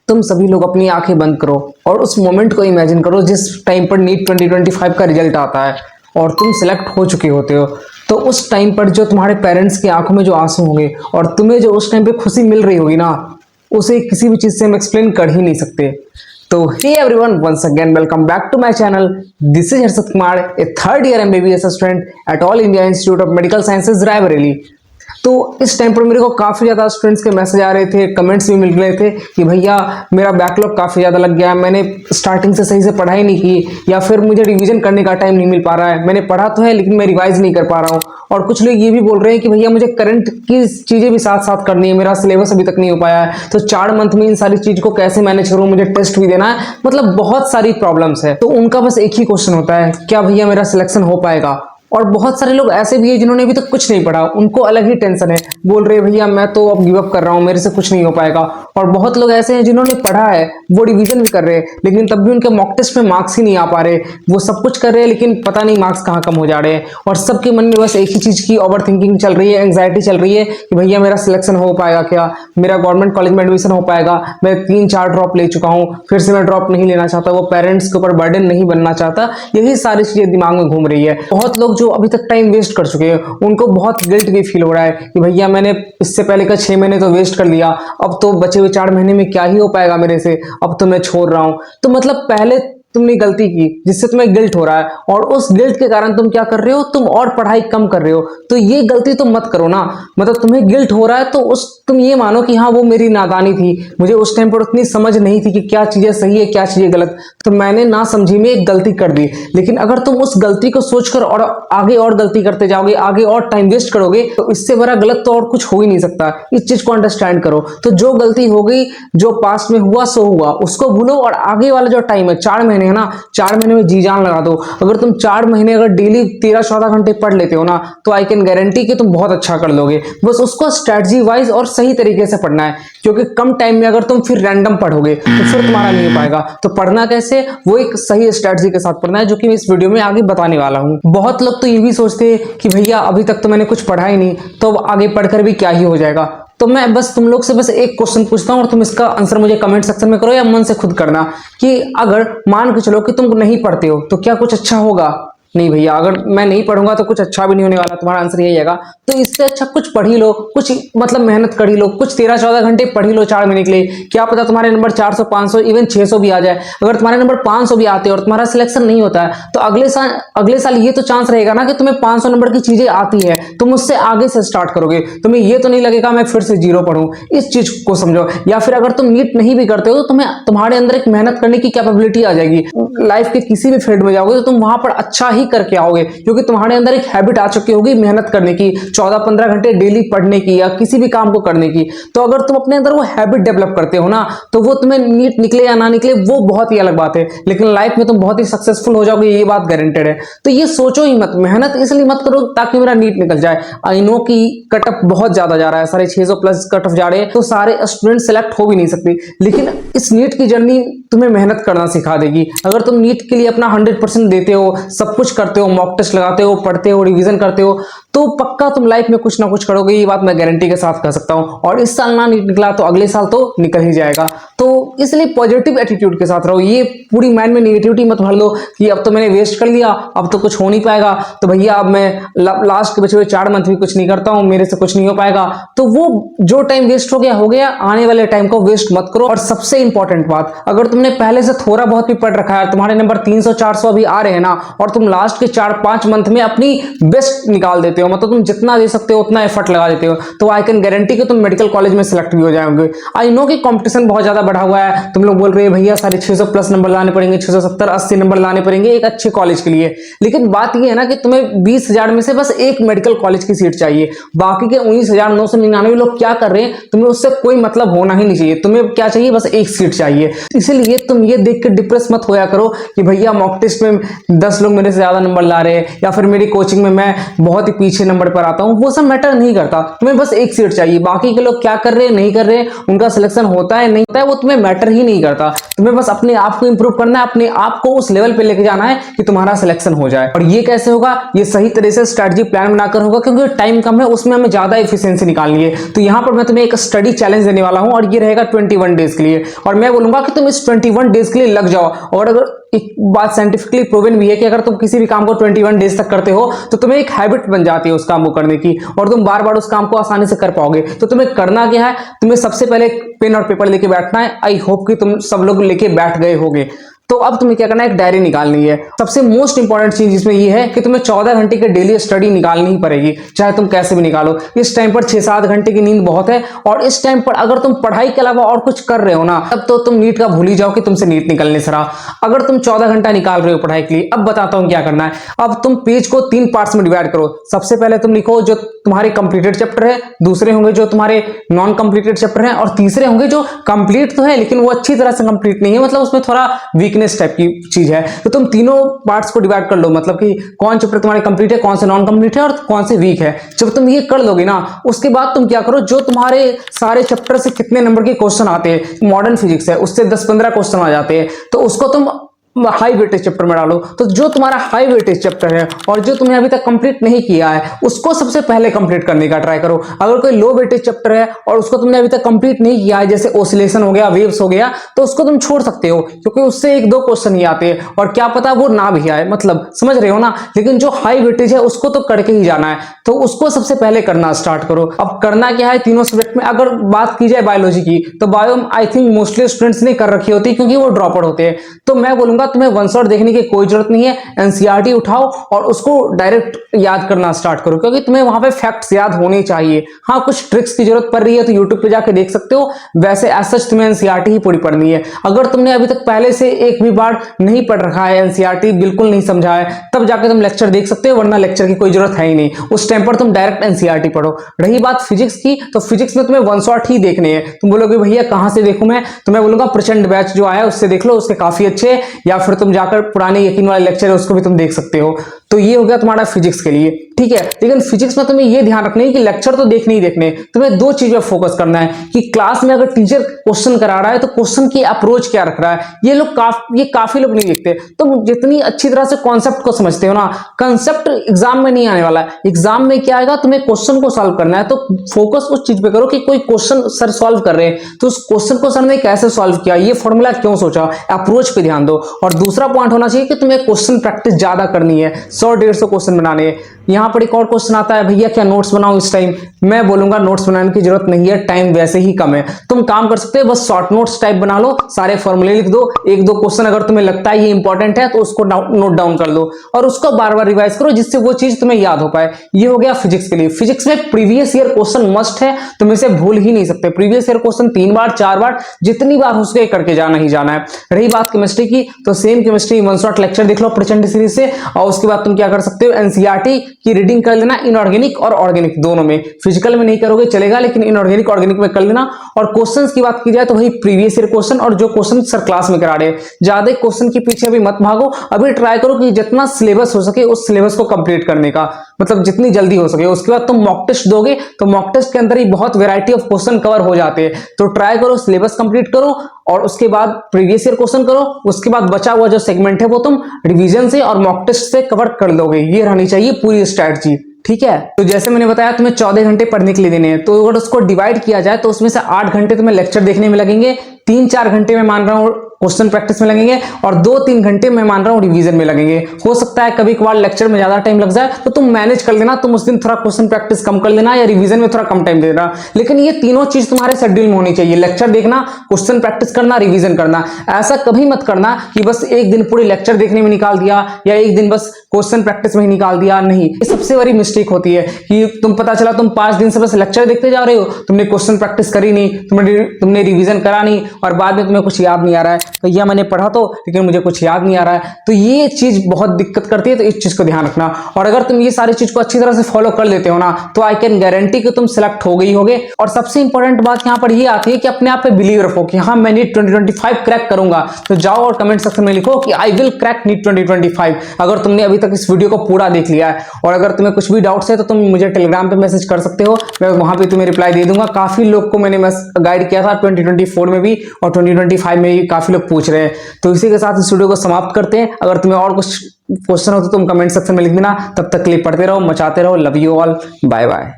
तुम सभी लोग अपनी आंखें बंद करो और उस मोमेंट को इमेजिन करो जिस टाइम पर नीट 2025 का रिजल्ट आता है और तुम सिलेक्ट हो चुके होते हो। तो उस टाइम पर जो तुम्हारे पेरेंट्स की आंखों में जो आंसू होंगे और तुम्हें जो उस टाइम पे खुशी मिल रही होगी ना, उसे किसी भी चीज से हम एक्सप्लेन कर ही नहीं सकते। तो hey everyone, once again welcome back to my channel. This is Harshad Kumar, a third year MBBS student at All India Institute of Medical Sciences Raebareli. तो इस टाइम पर मेरे को काफ़ी ज़्यादा स्टूडेंट्स के मैसेज आ रहे थे, कमेंट्स भी मिल रहे थे कि भैया मेरा बैकलॉग काफ़ी ज़्यादा लग गया है, मैंने स्टार्टिंग से सही से पढ़ाई नहीं की, या फिर मुझे रिवीजन करने का टाइम नहीं मिल पा रहा है। मैंने पढ़ा तो है लेकिन मैं रिवाइज नहीं कर पा रहा हूँ। और कुछ लोग ये भी बोल रहे हैं कि भैया मुझे करंट की चीज़ें भी साथ साथ करनी है, मेरा सिलेबस अभी तक नहीं हो पाया है, तो 4 मंथ में इन सारी चीज़ को कैसे मैनेज करूँ, मुझे टेस्ट भी देना है, मतलब बहुत सारी प्रॉब्लम्स है। तो उनका बस एक ही क्वेश्चन होता है, क्या भैया मेरा सिलेक्शन हो पाएगा। और बहुत सारे लोग ऐसे भी हैं जिन्होंने अभी तक कुछ नहीं पढ़ा, उनको अलग ही टेंशन है, बोल रहे भैया मैं तो अब गिव अप कर रहा हूँ, मेरे से कुछ नहीं हो पाएगा। और बहुत लोग ऐसे हैं जिन्होंने पढ़ा है, वो रिवीजन भी कर रहे हैं, लेकिन तब भी उनके मॉक टेस्ट में मार्क्स ही नहीं आ पा रहे। वो सब कुछ कर रहे हैं लेकिन पता नहीं मार्क्स कहाँ कम हो जा रहे हैं। और सबके मन में बस एक ही चीज की ओवर थिंकिंग चल रही है, एंग्जाइटी चल रही है कि भैया मेरा सिलेक्शन हो पाएगा क्या, मेरा गवर्नमेंट कॉलेज में एडमिशन हो पाएगा। मैं 3-4 ड्रॉप ले चुका हूँ, फिर से मैं ड्रॉप नहीं लेना चाहता, वो पेरेंट्स के ऊपर बर्डन नहीं बनना चाहता। यही सारी चीजें दिमाग में घूम रही है। बहुत लोग जो अभी तक टाइम वेस्ट कर चुके हैं, उनको बहुत गिल्ट भी फील हो रहा है कि भैया मैंने इससे पहले का 6 महीने तो वेस्ट कर लिया, अब तो बचे हुए 4 महीने में क्या ही हो पाएगा मेरे से, अब तो मैं छोड़ रहा हूं। तो मतलब पहले तुमने गलती की जिससे तुम्हें गिल्ट हो रहा है, और उस गिल्ट के कारण तुम क्या कर रहे हो, तुम और पढ़ाई कम कर रहे हो। तो ये गलती तुम मत करो ना। मतलब तुम्हें गिल्ट हो रहा है तो तुम ये मानो कि हाँ वो मेरी नादानी थी, मुझे उस टाइम पर उतनी समझ नहीं थी कि क्या चीजें सही है क्या चीजें गलत, तो मैंने ना समझी में एक गलती कर दी। लेकिन अगर तुम उस गलती को सोचकर और आगे और गलती करते जाओगे, आगे और टाइम वेस्ट करोगे, तो इससे बड़ा गलत तो और कुछ हो ही नहीं सकता। इस चीज को अंडरस्टैंड करो। तो जो गलती हो गई, जो पास्ट में हुआ सो हुआ, उसको भूलो और आगे वाला जो टाइम है 4 महीने है ना, 4 महीने में जी जान लगा दो। अगर तुम 4 महीने अगर डेली 13-14 घंटे पढ़ लेते हो ना, तो आई कैन गारंटी कि तुम बहुत अच्छा कर लोगे। बस उसको स्ट्रेटजी वाइज और सही तरीके से पढ़ना है, क्योंकि कम टाइम में अगर तुम फिर रैंडम पढ़ोगे तो फिर तुम्हारा नहीं हो पाएगा। तो पढ़ना कैसे, वो एक सही स्ट्रेटजी के साथ पढ़ना है, जो कि मैं इस वीडियो में आगे बताने वाला हूँ। बहुत लोग तो ये भी सोचते हैं कि भैया अभी तक तो मैंने कुछ पढ़ा ही नहीं, तो अब आगे पढ़कर भी क्या ही हो जाएगा। तो मैं बस तुम लोग से बस एक क्वेश्चन पूछता हूँ और तुम इसका आंसर मुझे कमेंट सेक्शन में करो या मन से खुद करना, कि अगर मान के चलो कि तुम नहीं पढ़ते हो तो क्या कुछ अच्छा होगा? नहीं भैया, अगर मैं नहीं पढ़ूंगा तो कुछ अच्छा भी नहीं होने वाला, तुम्हारा आंसर यही आएगा। तो इससे अच्छा कुछ पढ़ ही लो, कुछ मतलब मेहनत कर ही लो, कुछ 13-14 घंटे पढ़ ही लो 4 महीने के लिए। क्या पता तुम्हारे नंबर 400, 500, इवन 600 भी आ जाए। अगर तुम्हारे नंबर 500 भी आते हैं और तुम्हारा सिलेक्शन नहीं होता है, तो अगले साल ये तो चांस रहेगा ना कि तुम्हें 500 नंबर की चीजें आती है, तुम उससे आगे से स्टार्ट करोगे। तुम्हें ये तो नहीं लगेगा मैं फिर से 0 पढ़ूं। इस चीज को समझो। या फिर अगर तुम नीट नहीं भी करते हो, तो तुम्हारे अंदर एक मेहनत करने की कैपेबिलिटी आ जाएगी। लाइफ के किसी भी फील्ड में जाओगे तो तुम वहां पर अच्छा ही करके आओगे, क्योंकि तुम्हारे अंदर एक हैबिट आ चुकी होगी मेहनत करने की, 14-15 घंटे डेली पढ़ने की या किसी भी काम को करने की। तो अगर तुम अपने अंदर वो हैबिट डेवलप करते हो ना, तो वो तुम्हें नीट निकले या ना निकले वो बहुत ही अलग बात है, लेकिन लाइफ में तुम बहुत ही सक्सेसफुल हो जाओगे, ये बात गारंटेड है। तो ये सोचो ही मत, मेहनत इसलिए मत करो ताकि मेरा नीट निकल जाए। आई नो कि कट ऑफ बहुत ज्यादा जा रहा है, सारे 600 प्लस कट ऑफ जा रहे हैं, तो सारे स्टूडेंट सेलेक्ट हो भी नहीं सकते, लेकिन इस नीट की जर्नी तुम्हें मेहनत करना सिखा देगी। अगर तुम नीट के लिए अपना 100% देते हो, सब कुछ करते हो, मॉक टेस्ट लगाते हो, पढ़ते हो, रिवीजन करते हो, तो पक्का तुम लाइफ में कुछ ना कुछ करोगे, ये बात मैं गारंटी के साथ कह सकता हूं। और इस साल ना नीट निकला तो अगले साल तो निकल ही जाएगा। तो इसलिए पॉजिटिव एटीट्यूड के साथ रहो। ये पूरी माइंड में नेगेटिविटी मत भर लो कि अब तो मैंने वेस्ट कर लिया, अब तो कुछ हो नहीं पाएगा, तो भैया अब मैं लास्ट के बचे हुए 4 मंथ भी कुछ नहीं करता हूं, मेरे से कुछ नहीं हो पाएगा। तो वो जो टाइम वेस्ट हो गया, आने वाले टाइम को वेस्ट मत करो। और सबसे इंपॉर्टेंट बात, अगर तुमने पहले से थोड़ा बहुत भी पढ़ रखा है, तुम्हारे नंबर 300-400 अभी आ रहे हैं ना, और तुम लास्ट के 4-5 मंथ में अपनी बेस्ट निकाल देते हो, मतलब तुम जितना दे सकते हो उतना एफर्ट लगा देते हो, तो आई कैन गारंटी कि तुम मेडिकल कॉलेज में सिलेक्ट भी हो जाओगे। आई नो कि कंपटीशन बहुत ज्यादा बढ़ा हुआ है, तुम लोग बोल रहे हैं भैया सारे 600 प्लस नंबर लाने पड़ेंगे, 670-80 नंबर लाने पड़ेंगे एक अच्छे कॉलेज के लिए। लेकिन बात यह है ना कि तुम्हें 20,000 में से बस एक मेडिकल कॉलेज की सीट चाहिए, बाकी के 19,999 लोग क्या कर रहे हैं, तुम्हें उससे कोई मतलब होना ही नहीं चाहिए। तुम्हें क्या चाहिए, बस एक सीट चाहिए। इसीलिए तुम ये देख के डिप्रेस मत होया करो कि भैया मॉक टेस्ट में 10 लोग मेरे से ज्यादा नंबर ला रहे हैं, या फिर मेरी कोचिंग में मैं बहुत ही पीछे नंबर पर आता हूँ, वो सब मैटर नहीं करता। तुम्हें बस एक सीट चाहिए, बाकी के लोग क्या कर रहे हैं नहीं कर रहे हैं, उनका सिलेक्शन होता है नहीं होता है, वो तुम्हें मैटर ही नहीं करता। तुम्हें बस अपने आप को इंप्रूव करना है, अपने आप को उस लेवल पे लेके जाना है कि तुम्हारा सिलेक्शन हो जाए। और ये कैसे होगा? ये सही तरह से स्ट्रेटजी प्लान बनाकर होगा, क्योंकि टाइम कम है, उसमें हमें ज्यादा एफिशिएंसी निकालनी है। तो यहाँ पर मैं तुम्हें एक स्टडी चैलेंज देने वाला हूँ और ये रहेगा 21 डेज के लिए। और मैं बोलूंगा कि तुम इस 21 डेज के लिए लग जाओ। और अगर एक बात साइंटिफिकली प्रूवन भी है कि अगर तुम किसी भी काम को 21 डेज तक करते हो तो तुम्हें एक हैबिट बन जाती है उस काम को करने की, और तुम बार बार उस काम को आसानी से कर पाओगे। तो तुम्हें करना क्या है? तुम्हें सबसे पहले पेन और पेपर लेके बैठना है। आई होप कि तुम सब लोग लेके बैठ गए होगे। तो अब तुम्हें क्या करना है? एक डायरी निकालनी है। सबसे मोस्ट इंपॉर्टेंट चीज इसमें यह है कि तुम्हें 14 घंटे की डेली स्टडी निकालनी ही पड़ेगी, चाहे तुम कैसे भी निकालो। इस टाइम पर 6-7 घंटे की नींद बहुत है, और इस टाइम पर अगर तुम पढ़ाई के अलावा और कुछ कर रहे हो ना, तब तो तुम नीट का भूल ही जाओ कि तुमसे नीट निकलने से रहा। अगर तुम 14 घंटा निकाल रहे हो पढ़ाई के लिए, अब बताता हूं क्या करना है। अब तुम पेज को 3 पार्ट्स में डिवाइड करो। सबसे पहले तुम लिखो जो तुम्हारे कंप्लीटेड चैप्टर है, दूसरे होंगे जो तुम्हारे नॉन कंप्लीटेड चैप्टर है, और तीसरे होंगे जो कंप्लीट तो है लेकिन वो अच्छी तरह से कंप्लीट नहीं है, मतलब उसमें थोड़ा वीकनेस टाइप की चीज है। तो तुम तीनों पार्ट्स को डिवाइड कर लो, मतलब कि कौन चैप्टर तुम्हारे कंप्लीट है, कौन से नॉन कंप्लीट है और कौन से वीक है। जब तुम ये कर लोगे ना, उसके बाद तुम क्या करो, जो तुम्हारे सारे चैप्टर से कितने नंबर के क्वेश्चन आते हैं, मॉडर्न फिजिक्स है उससे 10-15 क्वेश्चन आ जाते हैं, तो उसको तुम हाई वेटेज चैप्टर में डालो। तो जो तुम्हारा हाई वेटेज चैप्टर है और जो तुमने अभी तक कंप्लीट नहीं किया है, उसको सबसे पहले कंप्लीट करने का ट्राई करो। अगर कोई लो वेटेज चैप्टर है और उसको तुमने अभी तक कंप्लीट नहीं किया है, जैसे ओसिलेशन हो गया, वेव्स हो गया, तो उसको तुम छोड़ सकते हो, क्योंकि उससे 1-2 क्वेश्चन ही आते हैं और क्या पता वो ना भी आए, मतलब समझ रहे हो ना। लेकिन जो हाई वेटेज है उसको तो करके ही जाना है, तो उसको सबसे पहले करना स्टार्ट करो। अब करना क्या है तीनों सब्जेक्ट में? अगर बात की जाए बायोलॉजी की, तो bio I think mostly students ने कर रखी होती है, क्योंकि वो ड्रॉप आउट होते हैं। तो मैं बोलूंगा तुम्हें वन शॉट देखने की कोई जरूरत नहीं है। एनसीईआरटी उठाओ और उसको डायरेक्ट याद करना स्टार्ट करो, क्योंकि तुम्हें वहां पे फैक्ट्स याद होने चाहिए। हाँ, कुछ ट्रिक्स की जरूरत पड़ रही है तो यूट्यूब पे जाके देख सकते हो, वैसे एज सच तुम्हें एनसीईआरटी ही पूरी पढ़नी है। अगर तुमने अभी तक पहले से एक भी बार नहीं पढ़ रखा है, एनसीईआरटी बिल्कुल नहीं समझा है, तब जाके तुम लेक्चर देख सकते हो, वरना लेक्चर की कोई जरूरत है ही नहीं। उस टाइम पर तुम डायरेक्ट एनसीईआरटी पढ़ो। रही बात फिजिक्स की, तो फिजिक्स में तुम्हें वन शॉट ही देखने हैं। तुम बोलोगे भैया कहां से देखूं मैं, तो मैं बोलूंगा प्रचंड बैच जो आया उससे देख लो, उसके काफी अच्छे, या फिर तुम जाकर पुराने यकीन वाले लेक्चर है उसको भी तुम देख सकते हो। तो ये हो गया तुम्हारा फिजिक्स के लिए, ठीक है। लेकिन फिजिक्स में तुम्हें ये ध्यान रखना है कि लेक्चर तो देखने ही देखने, तुम्हें 2 चीज पे फोकस करना है कि क्लास में अगर टीचर क्वेश्चन करा रहा है तो क्वेश्चन की अप्रोच क्या रख रहा है। ये काफी लोग नहीं देखते। तुम जितनी अच्छी तरह से कॉन्सेप्ट को समझते हो ना, कॉन्सेप्ट एग्जाम में नहीं आने वाला है। एग्जाम में क्या आएगा, तुम्हें क्वेश्चन को सॉल्व करना है। तो फोकस उस चीज पे करो कि कोई क्वेश्चन सर सॉल्व कर रहे हैं, तो उस क्वेश्चन को सर ने कैसे सॉल्व किया, ये फॉर्मूला क्यों सोचा, अप्रोच पे ध्यान दो। और दूसरा पॉइंट होना चाहिए कि तुम्हें क्वेश्चन प्रैक्टिस ज्यादा करनी है, 100-150 क्वेश्चन बनाने हैं। यहां पर एक और क्वेश्चन आता है, भैया क्या नोट्स बनाऊं इस टाइम? मैं बोलूंगा नोट्स बनाने की जरूरत नहीं है, टाइम वैसे ही कम है। तुम काम कर सकते हो, बस शॉर्ट नोट्स टाइप बना लो, सारे फॉर्मूले लिख दो, 1-2 क्वेश्चन अगर तुम्हें लगता है ये इंपॉर्टेंट है तो उसको नोट डाउन कर लो और उसको बार बार रिवाइज करो, जिससे वो चीज तुम्हें याद हो पाए। ये हो गया फिजिक्स के लिए। फिजिक्स में प्रीवियस ईयर क्वेश्चन मस्ट है, तुम इसे भूल ही नहीं सकते। प्रीवियस ईयर क्वेश्चन 3 बार 4 बार जितनी बार हो सके करके जाना ही जाना है। रही बात केमिस्ट्री की, तो same chemistry one shot lecture देख लो प्रचंड सीरीज से, और उसके बाद तुम क्या कर सकते हो, एनसीईआरटी की रीडिंग कर लेना, इनऑर्गेनिक और ऑर्गेनिक दोनों में। फिजिकल में नहीं करोगे चलेगा, लेकिन इनऑर्गेनिक ऑर्गेनिक में कर लेना। और क्वेश्चंस की बात की जाए तो वही प्रीवियस ईयर क्वेश्चन और जो क्वेश्चन सर क्लास में करा रहे हैं। ज्यादा क्वेश्चन के पीछे अभी मत भागो, अभी ट्राई करो कि जितना सिलेबस हो सके उस सिलेबस को कंप्लीट करने का, मतलब जितनी जल्दी हो सके। उसके बाद तुम मॉक टेस्ट दोगे तो मॉक टेस्ट के अंदर ही बहुत वैरायटी ऑफ क्वेश्चन कवर हो जाते हैं। तो ट्राई करो, सिलेबस कंप्लीट करो और उसके बाद प्रीवियस ईयर क्वेश्चन करो। उसके बाद बचा हुआ जो सेगमेंट है वो तुम रिवीजन से और मॉक टेस्ट से कवर कर लोगे। ये रहनी चाहिए पूरी स्ट्रैटेजी, ठीक है। तो जैसे मैंने बताया तुम्हें 14 घंटे पढ़ने के लिए देने हैं, तो अगर उसको डिवाइड किया जाए तो उसमें से 8 घंटे तुम्हें लेक्चर देखने में लगेंगे, 3-4 घंटे में मान रहा हूं क्वेश्चन प्रैक्टिस में लगेंगे, और 2-3 घंटे मैं मान रहा हूं रिवीजन में लगेंगे। हो सकता है कभी कभार लेक्चर में ज्यादा टाइम लग जाए, तो तुम मैनेज कर लेना, तुम उस दिन थोड़ा क्वेश्चन प्रैक्टिस कम कर लेना या रिवीजन में थोड़ा कम टाइम दे देना। लेकिन ये तीनों चीज तुम्हारे शेड्यूल में होनी चाहिए, लेक्चर देखना, क्वेश्चन प्रैक्टिस करना, रिवीजन करना। ऐसा कभी मत करना कि बस एक दिन पूरी लेक्चर देखने में निकाल दिया या एक दिन बस क्वेश्चन प्रैक्टिस में ही निकाल दिया। नहीं, ये सबसे बड़ी मिस्टेक होती है कि तुम पता चला तुम 5 दिन से बस लेक्चर देखते जा रहे हो, तुमने क्वेश्चन प्रैक्टिस करी नहीं, तुमने रिवीजन करा नहीं, और बाद में तुम्हें कुछ याद नहीं आ रहा है। तो यह मैंने पढ़ा तो, लेकिन मुझे कुछ याद नहीं आ रहा है। तो ये चीज बहुत दिक्कत करती है, तो इस चीज को ध्यान रखना। और अगर तुम ये सारी चीज को अच्छी तरह से फॉलो कर लेते हो ना, तो आई कैन गारंटी कि तुम सिलेक्ट हो गई होगे। और सबसे इंपॉर्टेंट बात यहाँ पर ये आती है कि अपने आप पे बिलीव रखो कि हाँ मैं नीट 2025 क्रैक करूंगा। तो जाओ और कमेंट सेक्शन में लिखो कि आई विल क्रैक नीट 2025। अगर तुमने अभी तक इस वीडियो को पूरा देख लिया है। और अगर तुम्हें कुछ भी डाउट्स है तो तुम मुझे टेलीग्राम पे मैसेज कर सकते हो, मैं वहां पे तुम्हें रिप्लाई दे दूंगा। काफी लोग को मैंने गाइड किया था 2024 में भी और 2025 में भी काफी लोग पूछ रहे हैं। तो इसी के साथ इस वीडियो को समाप्त करते हैं। अगर तुम्हें और कुछ क्वेश्चन हो तो तुम कमेंट सेक्शन में लिख देना। तब तक के लिए पढ़ते रहो, मचाते रहो। Love you all, bye bye.